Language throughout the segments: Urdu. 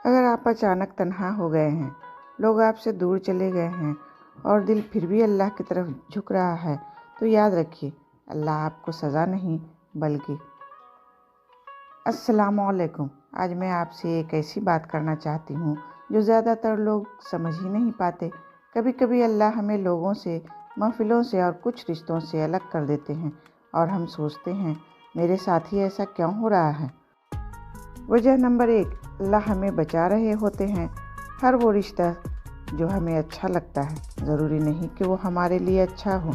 اگر آپ اچانک تنہا ہو گئے ہیں، لوگ آپ سے دور چلے گئے ہیں اور دل پھر بھی اللہ کی طرف جھک رہا ہے، تو یاد رکھیے اللہ آپ کو سزا نہیں بلکہ السلام علیکم۔ آج میں آپ سے ایک ایسی بات کرنا چاہتی ہوں جو زیادہ تر لوگ سمجھ ہی نہیں پاتے۔ کبھی کبھی اللہ ہمیں لوگوں سے، محفلوں سے اور کچھ رشتوں سے الگ کر دیتے ہیں اور ہم سوچتے ہیں میرے ساتھ ہی ایسا کیوں ہو رہا ہے؟ وجہ نمبر 1، اللہ ہمیں بچا رہے ہوتے ہیں۔ ہر وہ رشتہ جو ہمیں اچھا لگتا ہے ضروری نہیں کہ وہ ہمارے لیے اچھا ہو۔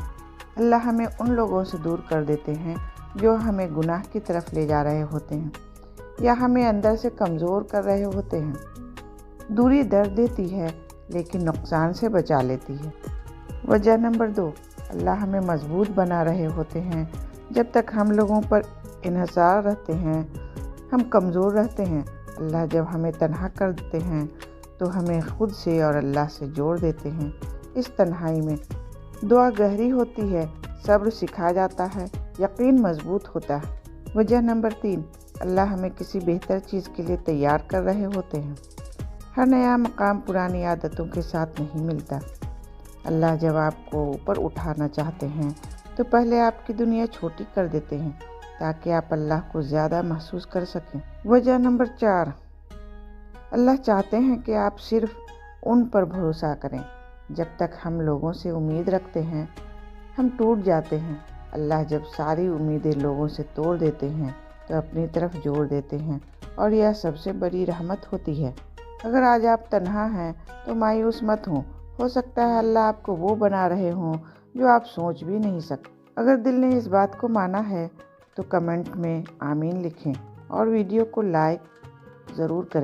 اللہ ہمیں ان لوگوں سے دور کر دیتے ہیں جو ہمیں گناہ کی طرف لے جا رہے ہوتے ہیں یا ہمیں اندر سے کمزور کر رہے ہوتے ہیں۔ دوری درد دیتی ہے لیکن نقصان سے بچا لیتی ہے۔ وجہ نمبر 2، اللہ ہمیں مضبوط بنا رہے ہوتے ہیں۔ جب تک ہم لوگوں پر انحصار رہتے ہیں ہم کمزور رہتے ہیں۔ اللہ جب ہمیں تنہا کر دیتے ہیں تو ہمیں خود سے اور اللہ سے جوڑ دیتے ہیں۔ اس تنہائی میں دعا گہری ہوتی ہے، صبر سکھا جاتا ہے، یقین مضبوط ہوتا ہے۔ وجہ نمبر 3، اللہ ہمیں کسی بہتر چیز کے لیے تیار کر رہے ہوتے ہیں۔ ہر نیا مقام پرانی عادتوں کے ساتھ نہیں ملتا۔ اللہ جب آپ کو اوپر اٹھانا چاہتے ہیں تو پہلے آپ کی دنیا چھوٹی کر دیتے ہیں تاکہ آپ اللہ کو زیادہ محسوس کر سکیں۔ وجہ نمبر 4، اللہ چاہتے ہیں کہ آپ صرف ان پر بھروسہ کریں۔ جب تک ہم لوگوں سے امید رکھتے ہیں ہم ٹوٹ جاتے ہیں۔ اللہ جب ساری امیدیں لوگوں سے توڑ دیتے ہیں تو اپنی طرف جوڑ دیتے ہیں، اور یہ سب سے بڑی رحمت ہوتی ہے۔ اگر آج آپ تنہا ہیں تو مایوس مت ہوں، ہو سکتا ہے اللہ آپ کو وہ بنا رہے ہوں جو آپ سوچ بھی نہیں سکتے۔ اگر دل نے اس بات کو مانا ہے تو کمنٹ میں آمین لکھیں اور ویڈیو کو لائک ضرور کریں۔